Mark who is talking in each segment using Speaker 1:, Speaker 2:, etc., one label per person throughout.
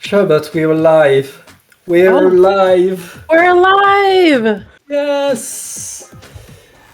Speaker 1: Sure, but we're live. We're live.
Speaker 2: We're alive!
Speaker 1: Yes.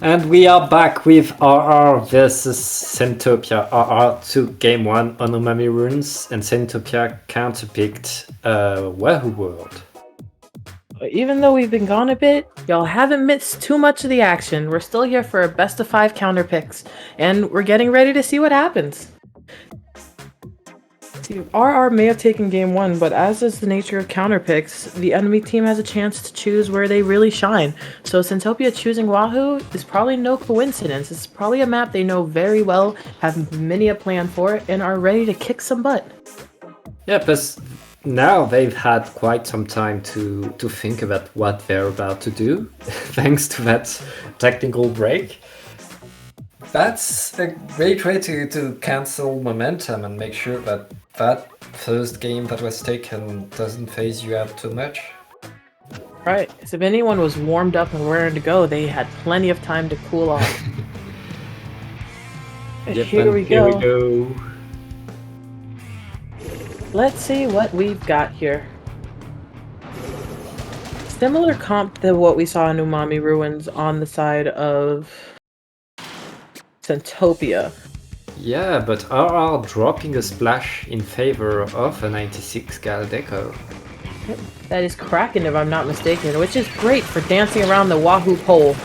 Speaker 1: And we are back with RR versus Centopia. RR took game 1 on Umami Runes, and Centopia counterpicked Wahoo World.
Speaker 2: Even though we've been gone a bit, y'all haven't missed too much of the action. We're still here for a best of 5 counter picks, and we're getting ready to see what happens. See, RR may have taken game 1, but as is the nature of counter picks, the enemy team has a chance to choose where they really shine. So Centopia choosing Wahoo is probably no coincidence. It's probably a map they know very well, have many a plan for, and are ready to kick some butt.
Speaker 1: Yeah, but now they've had quite some time to think about what they're about to do, thanks to that technical break. That's a great way to cancel momentum and make sure that that first game that was taken doesn't phase you out too much.
Speaker 2: Right, because if anyone was warmed up and raring to go, they had plenty of time to cool off.
Speaker 1: Yep,
Speaker 2: Here we go.
Speaker 1: Here we go.
Speaker 2: Let's see what we've got here. Similar comp to what we saw in Umami Ruins on the side of Centopia.
Speaker 1: Yeah, but RR dropping a splash in favor of a 96 Gal Deco.
Speaker 2: That is Kraken, if I'm not mistaken, which is great for dancing around the Wahoo pole.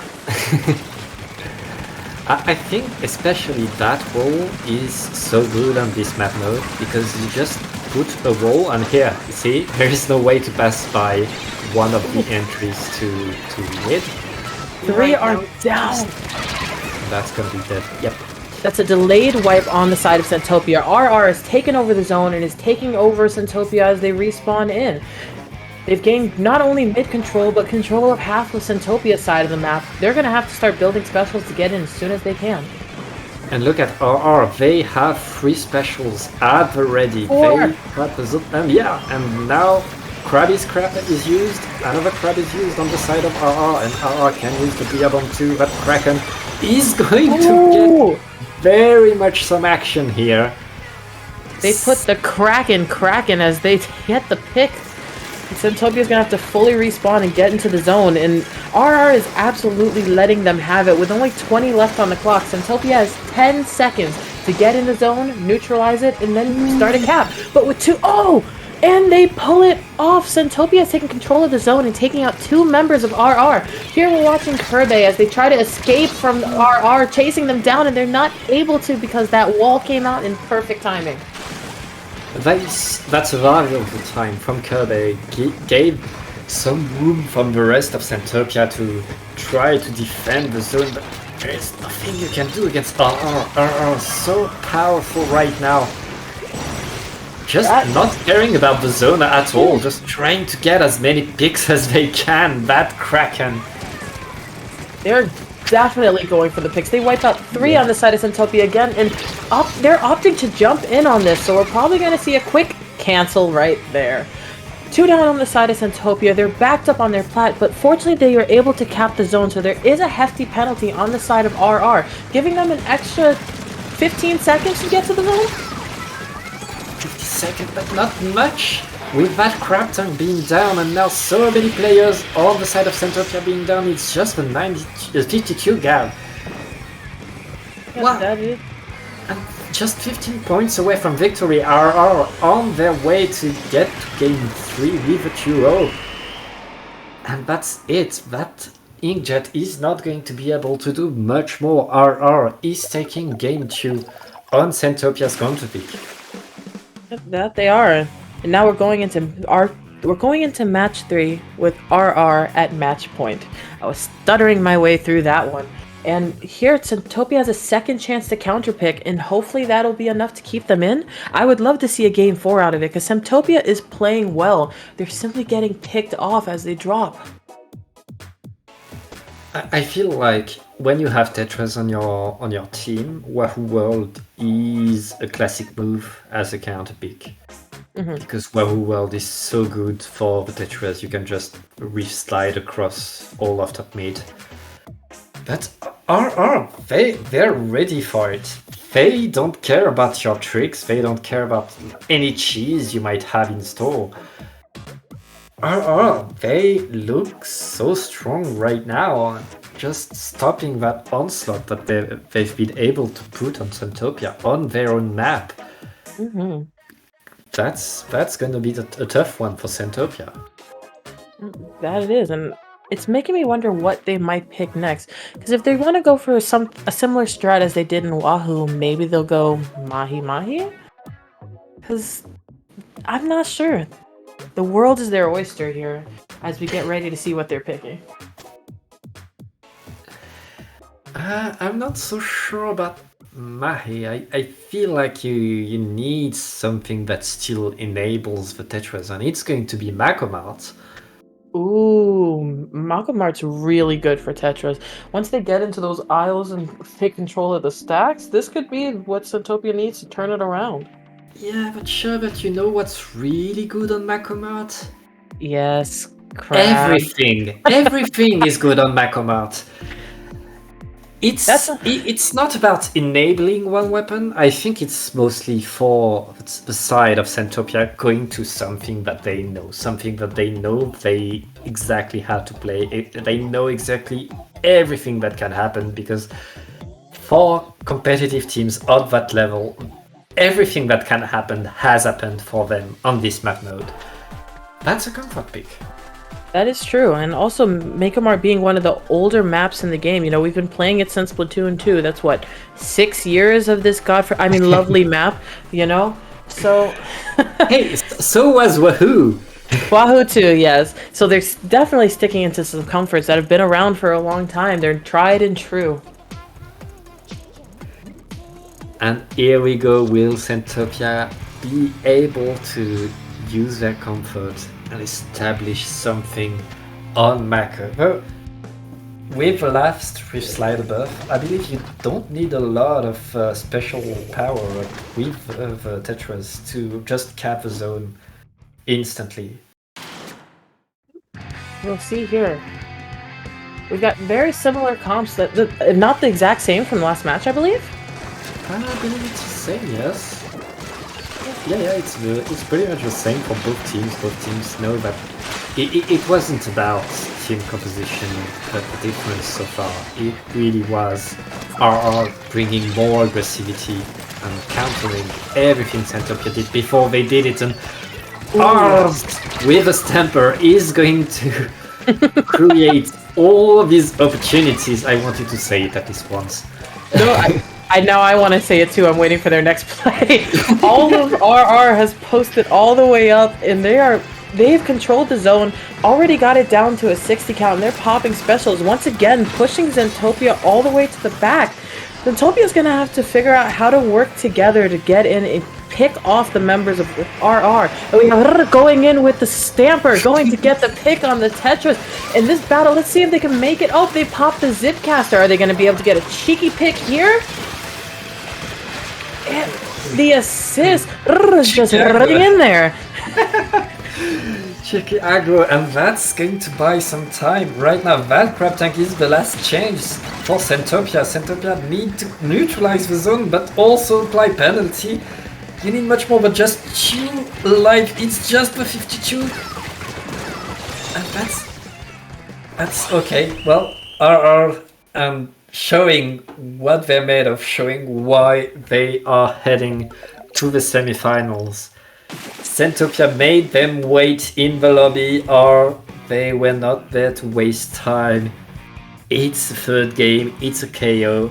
Speaker 1: I think especially that wall is so good on this map mode, because you just put a wall, and here, you see, there is no way to pass by one of the entries to mid.
Speaker 2: 3 are down.
Speaker 1: That's gonna be dead. Yep.
Speaker 2: That's a delayed wipe on the side of Centopia. RR has taken over the zone and is taking over Centopia as they respawn in. They've gained not only mid control, but control of half of Centopia's side of the map. They're going to have to start building specials to get in as soon as they can.
Speaker 1: And look at RR, they have 3 specials at the ready.
Speaker 2: 4.
Speaker 1: They got the and now Krabby's crab is used, another crab is used on the side of RR, and RR can use the Bia Bomb too. That Kraken is going to get very much some action here.
Speaker 2: They put the Kraken as they get the pick. Centopia's gonna have to fully respawn and get into the zone, and RR is absolutely letting them have it. With only 20 left on the clock, Centopia has 10 seconds to get in the zone, neutralize it, and then start a cap. But with 2, and they pull it off! Centopia is taking control of the zone and taking out 2 members of RR. Here we're watching Kirby as they try to escape from RR, chasing them down, and they're not able to because that wall came out in perfect timing.
Speaker 1: That survival of the time from Kirby gave some room from the rest of Centopia to try to defend the zone, but there is nothing you can do against RR. RR is so powerful right now. Just not caring about the zone at all, just trying to get as many picks as they can. That Kraken.
Speaker 2: They're definitely going for the picks. They wipe out 3 on the side of Centopia again, and they're opting to jump in on this, so we're probably going to see a quick cancel right there. 2 down on the side of Centopia. They're backed up on their plat, but fortunately they were able to cap the zone, so there is a hefty penalty on the side of RR, giving them an extra 15 seconds to get to the zone.
Speaker 1: 50 seconds, but not much. With that crap ton being down, and now so many players on the side of Centopia being down, it's just a 52 Gal.
Speaker 2: Yeah,
Speaker 1: Wow.
Speaker 2: that is.
Speaker 1: And just 15 points away from victory. RR on their way to get to game 3 with a 2-0. And that's it. That Inkjet is not going to be able to do much more. RR is taking game 2 on Centopia's counterpick.
Speaker 2: That they are. And now we're going into match 3 with RR at match point. I was stuttering my way through that one. And here Centopia has a second chance to counterpick, and hopefully that'll be enough to keep them in. I would love to see a game 4 out of it, because Centopia is playing well. They're simply getting picked off as they drop.
Speaker 1: I feel like when you have Tetras on your team, Wahoo World is a classic move as a counterpick. Because Wahoo World is so good for the Tetras, you can just reef slide across all of top mid. But RR, they're ready for it. They don't care about your tricks. They don't care about any cheese you might have in store. They look so strong right now. Just stopping that onslaught that they've been able to put on Centopia on their own map.
Speaker 2: Mm-hmm.
Speaker 1: That's going to be a tough one for Centopia.
Speaker 2: That it is, and it's making me wonder what they might pick next. Because if they want to go for a similar strat as they did in Wahoo, maybe they'll go Mahi. Because I'm not sure. The world is their oyster here, as we get ready to see what they're picking.
Speaker 1: I'm not so sure about Mahi. I feel like you need something that still enables the Tetras, and it's going to be Mako.
Speaker 2: Ooh, Mart's really good for Tetras. Once they get into those aisles and take control of the stacks, this could be what Centopia needs to turn it around.
Speaker 1: Yeah, but sure, but you know what's really good on Mako?
Speaker 2: Yes, crap.
Speaker 1: Everything is good on Mako. It's not about enabling one weapon. I think it's mostly for the side of Centopia going to something that they know they exactly how to play. They know exactly everything that can happen, because for competitive teams at that level, everything that can happen has happened for them on this map mode. That's a comfort pick.
Speaker 2: That is true, and also Mako being one of the older maps in the game. You know, we've been playing it since Splatoon 2. That's what, 6 years of this lovely map. You know, so.
Speaker 1: Hey, so was Wahoo.
Speaker 2: Wahoo too, yes. So they're definitely sticking into some comforts that have been around for a long time. They're tried and true.
Speaker 1: And here we go. Will Centopia be able to use their comfort and establish something on Mako? Well, with the last with slider buff, I believe you don't need a lot of special power with the Tetras to just cap the zone instantly.
Speaker 2: We'll see here. We've got very similar comps that not the exact same from the last match, I believe.
Speaker 1: I believe it's the same, yes. Yeah, it's pretty much the same for both teams. Both teams know that it wasn't about team composition, but the difference so far. It really was RR bringing more aggressivity and countering everything Centopia did before they did it, and RR with a stamper is going to create all of these opportunities. I wanted to say it at least once.
Speaker 2: No, I want to say it too. I'm waiting for their next play. All of RR has posted all the way up, and they've controlled the zone, already got it down to a 60 count, and they're popping specials once again, pushing Centopia all the way to the back. Zentopia's gonna have to figure out how to work together to get in and pick off the members of RR. And we have going in with the stamper, going to get the pick on the Tetras. In this battle, let's see if they can make it. Oh, they popped the Zipcaster. Are they going to be able to get a cheeky pick here? And the assist is just running in there.
Speaker 1: Cheeky aggro, and that's going to buy some time. Right now, that crab tank is the last change for Centopia. Centopia need to neutralize the zone, but also apply penalty. You need much more, but just 2 life. It's just the 52. And that's okay. Well, RR showing what they're made of, showing why they are heading to the semifinals. Centopia made them wait in the lobby, or they were not there to waste time. It's the third game, it's a KO.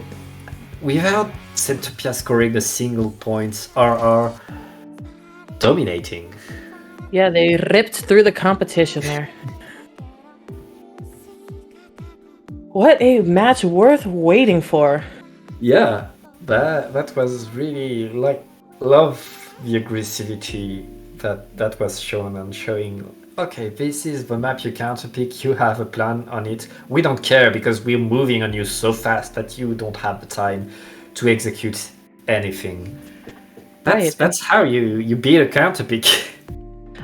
Speaker 1: Without Centopia scoring a single point, RR dominating.
Speaker 2: Yeah, they ripped through the competition there. What a match worth waiting for.
Speaker 1: Yeah, that was really love the aggressivity that was shown, and showing, okay, this is the map you counterpick, you have a plan on it. We don't care because we're moving on you so fast that you don't have the time to execute anything. That's how you beat a counterpick.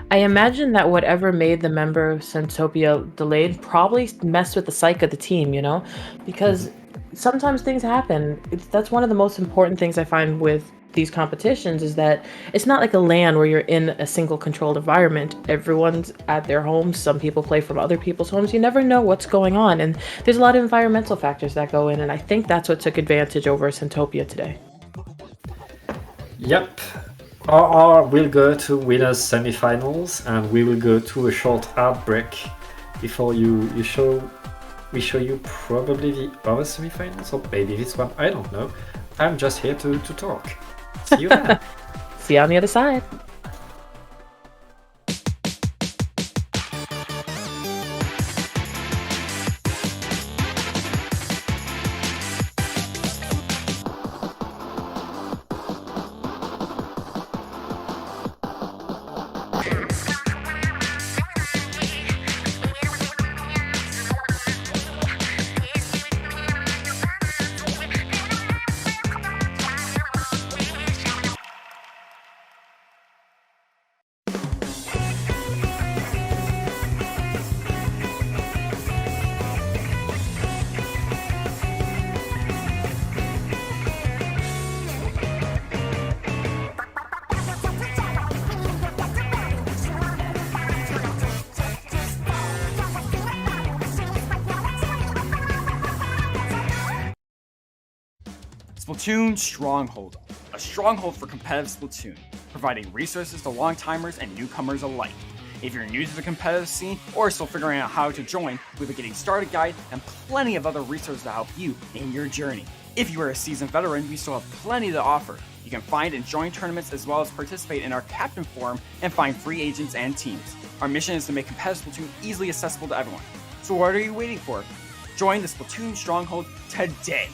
Speaker 2: I imagine that whatever made the member of Centopia delayed probably messed with the psyche of the team, you know? Because sometimes things happen. That's one of the most important things I find with these competitions is that it's not like a LAN where you're in a single controlled environment. Everyone's at their homes. Some people play from other people's homes. You never know what's going on, and there's a lot of environmental factors that go in, and I think that's what took advantage over Centopia today.
Speaker 1: Yep. RR will go to winners semifinals, and we will go to a short art break before we show you probably the other semifinals, or maybe this one, I don't know. I'm just here to talk. See you then.
Speaker 2: See you on the other side.
Speaker 3: Splatoon Stronghold, a stronghold for competitive Splatoon, providing resources to long-timers and newcomers alike. If you're new to the competitive scene or still figuring out how to join, we have a getting started guide and plenty of other resources to help you in your journey. If you are a seasoned veteran, we still have plenty to offer. You can find and join tournaments as well as participate in our Captain Forum and find free agents and teams. Our mission is to make competitive Splatoon easily accessible to everyone. So what are you waiting for? Join the Splatoon Stronghold today!